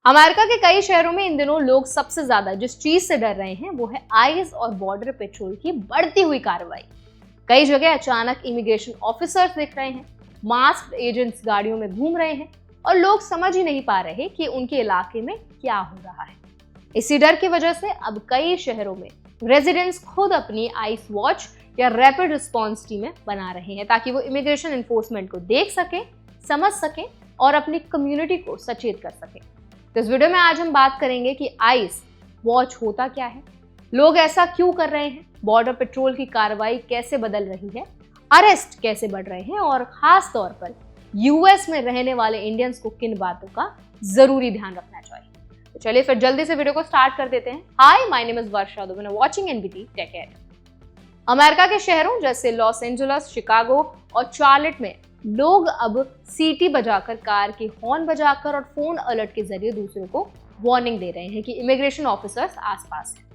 America के कई शहरों में इन दिनों लोग सबसे ज्यादा जिस चीज से डर रहे हैं वो है आइस और बॉर्डर पेट्रोल की बढ़ती हुई कार्रवाई। कई जगह अचानक इमिग्रेशन ऑफिसर्स दिख रहे हैं, मास्क्ड एजेंट्स गाड़ियों में घूम रहे हैं और लोग समझ ही नहीं पा रहे कि उनके इलाके में क्या हो रहा है। इसी डर की वजह से अब कई शहरों में रेजिडेंट्स खुद अपनी आइस वॉच या रैपिड रिस्पॉन्स टीमें बना रहे हैं ताकि वो इमिग्रेशन एनफोर्समेंट को देख सकें, समझ सकें और अपनी कम्युनिटी को सचेत कर सकें। तो इस वीडियो में आज हम बात करेंगे कि आइस वॉच होता क्या है, लोग ऐसा क्यों कर रहे हैं, बॉर्डर पेट्रोल की कार्रवाई कैसे बदल रही है, अरेस्ट कैसे बढ़ रहे हैं और खास तौर पर यूएस में रहने वाले इंडियंस को किन बातों का जरूरी ध्यान रखना चाहिए। तो चलिए फिर जल्दी से वीडियो को स्टार्ट कर देते हैं। Hi, my name is Varsha, you are watching NBT tech ed. America के शहरों जैसे लॉस एंजलिस, शिकागो और चार्लेट में लोग अब सीटी बजाकर, कार के हॉर्न बजाकर और फोन अलर्ट के जरिए दूसरों को वार्निंग दे रहे हैं कि इमिग्रेशन ऑफिसर्स आसपास हैं।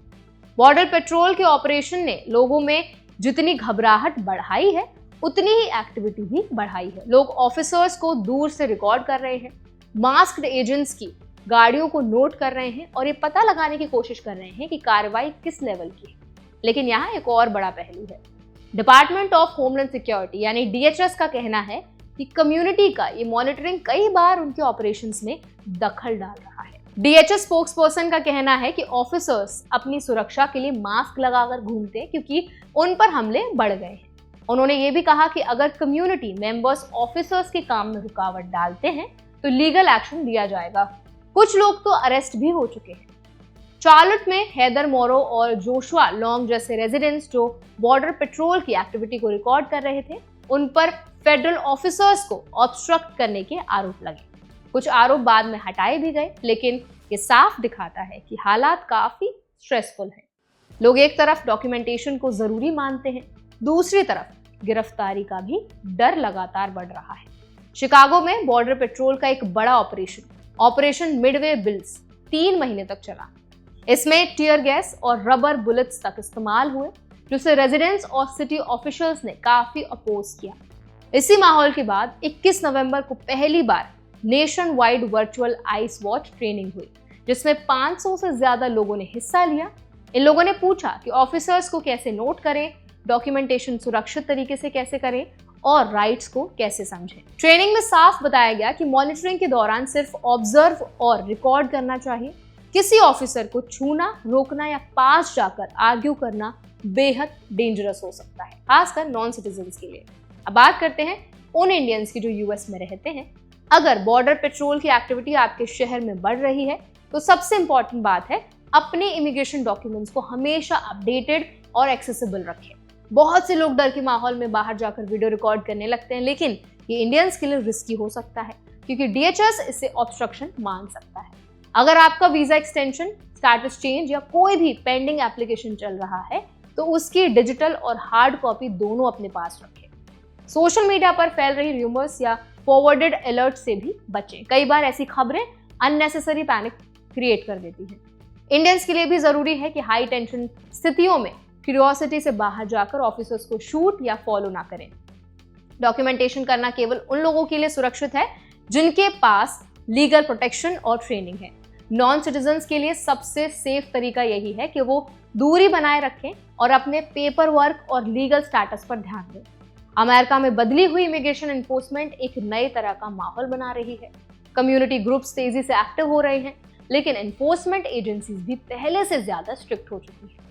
बॉर्डर पेट्रोल के ऑपरेशन ने लोगों में जितनी घबराहट बढ़ाई है उतनी ही एक्टिविटी भी बढ़ाई है। लोग ऑफिसर्स को दूर से रिकॉर्ड कर रहे हैं, मास्क्ड एजेंट्स की गाड़ियों को नोट कर रहे हैं और ये पता लगाने की कोशिश कर रहे हैं कि कार्रवाई किस लेवल की है। लेकिन यहाँ एक और बड़ा पहलू है। डिपार्टमेंट ऑफ होमलैंड सिक्योरिटी यानी डीएचएस का कहना है कि कम्युनिटी का ये मॉनिटरिंग कई बार उनके ऑपरेशंस में दखल डाल रहा है। डीएचएस स्पोक्सपर्सन का कहना है कि ऑफिसर्स अपनी सुरक्षा के लिए मास्क लगाकर घूमते हैं क्योंकि उन पर हमले बढ़ गए हैं। उन्होंने ये भी कहा कि अगर कम्युनिटी मेंबर्स ऑफिसर्स के काम में रुकावट डालते हैं तो लीगल एक्शन लिया जाएगा। कुछ लोग तो अरेस्ट भी हो चुके हैं। चार्लेट में हेदर मोरो और जोशुआ लॉन्ग जैसे रेजिडेंट्स जो बॉर्डर पेट्रोल की एक्टिविटी को रिकॉर्ड कर रहे थे, उन पर फेडरल ऑफिसर्स को ऑब्स्ट्रक्ट करने के आरोप लगे। कुछ आरोप बाद में हटाए भी गए, लेकिन ये साफ दिखाता है कि हालात काफी स्ट्रेसफुल हैं। लोग एक तरफ डॉक्यूमेंटेशन को जरूरी मानते हैं, दूसरी तरफ गिरफ्तारी का भी डर लगातार बढ़ रहा है। शिकागो में बॉर्डर पेट्रोल का एक बड़ा ऑपरेशन मिडवे बिल्स 3 महीने तक चला। इसमें टीयर गैस और रबर बुलेट्स तक इस्तेमाल हुए, जिसे रेजिडेंट्स और सिटी ऑफिशियल्स ने काफी अपोज किया। इसी माहौल के बाद 21 नवंबर को पहली बार nationwide virtual ICE watch training हुई, जिसमें 500 से ज्यादा लोगों ने हिस्सा लिया। इन लोगों ने पूछा कि ऑफिसर्स को कैसे नोट करें, डॉक्यूमेंटेशन सुरक्षित तरीके से कैसे करें और राइट्स को कैसे समझें। ट्रेनिंग में साफ बताया गया कि मॉनिटरिंग के दौरान सिर्फ ऑब्जर्व और रिकॉर्ड करना चाहिए। किसी ऑफिसर को छूना, रोकना या पास जाकर आर्ग्यू करना बेहद डेंजरस हो सकता है, खासकर नॉन सिटीजन्स के लिए। अब बात करते हैं उन इंडियंस की जो यूएस में रहते हैं। अगर बॉर्डर पेट्रोल की एक्टिविटी आपके शहर में बढ़ रही है तो सबसे इंपॉर्टेंट बात है अपने इमिग्रेशन डॉक्यूमेंट्स को हमेशा अपडेटेड और एक्सेसिबल रखें। बहुत से लोग डर के माहौल में बाहर जाकर वीडियो रिकॉर्ड करने लगते हैं, लेकिन ये इंडियंस के लिए रिस्की हो सकता है क्योंकि डीएचएस इसे ऑब्स्ट्रक्शन मान सकता है। अगर आपका वीजा एक्सटेंशन, स्टेटस चेंज या कोई भी पेंडिंग एप्लीकेशन चल रहा है तो उसकी डिजिटल और हार्ड कॉपी दोनों अपने पास रखें। सोशल मीडिया पर फैल रही रूमर्स या फॉरवर्डेड अलर्ट से भी बचें। कई बार ऐसी खबरें अननेसेसरी पैनिक क्रिएट कर देती हैं। इंडियंस के लिए भी जरूरी है कि हाई टेंशन स्थितियों में क्यूरियोसिटी से बाहर जाकर ऑफिसर्स को शूट या फॉलो ना करें। डॉक्यूमेंटेशन करना केवल उन लोगों के लिए सुरक्षित है जिनके पास लीगल प्रोटेक्शन और ट्रेनिंग है। नॉन सिटीजन्स के लिए सबसे सेफ तरीका यही है कि वो दूरी बनाए रखें और अपने पेपर वर्क और लीगल स्टेटस पर ध्यान दें। अमेरिका में बदली हुई इमिग्रेशन एनफोर्समेंट एक नए तरह का माहौल बना रही है। कम्युनिटी ग्रुप्स तेजी से एक्टिव हो रहे हैं, लेकिन एनफोर्समेंट एजेंसीज भी पहले से ज्यादा स्ट्रिक्ट हो चुकी है।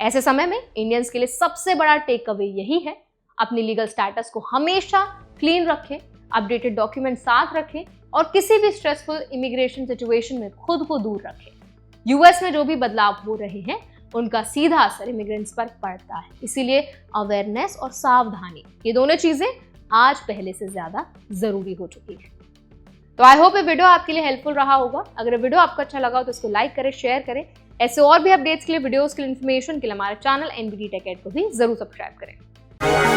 ऐसे समय में इंडियंस के लिए सबसे बड़ा टेक अवे यही है, अपनी लीगल स्टेटस को हमेशा क्लीन रखें, अपडेटेड डॉक्यूमेंट साथ रखें और किसी भी स्ट्रेसफुल इमिग्रेशन सिचुएशन में खुद को दूर रखें। यूएस में जो भी बदलाव हो रहे हैं उनका सीधा असर इमिग्रेंट्स पर पड़ता है, इसीलिए अवेयरनेस और सावधानी, ये दोनों चीजें आज पहले से ज्यादा जरूरी हो चुकी है। तो आई होप ये वीडियो आपके लिए हेल्पफुल रहा होगा। अगर वीडियो आपको अच्छा लगा तो इसको लाइक करें, शेयर करें। ऐसे और भी अपडेट्स के लिए, वीडियोस के लिए, इन्फॉर्मेशन के लिए हमारे चैनल एनबीटी टेक एड को भी जरूर सब्सक्राइब करें।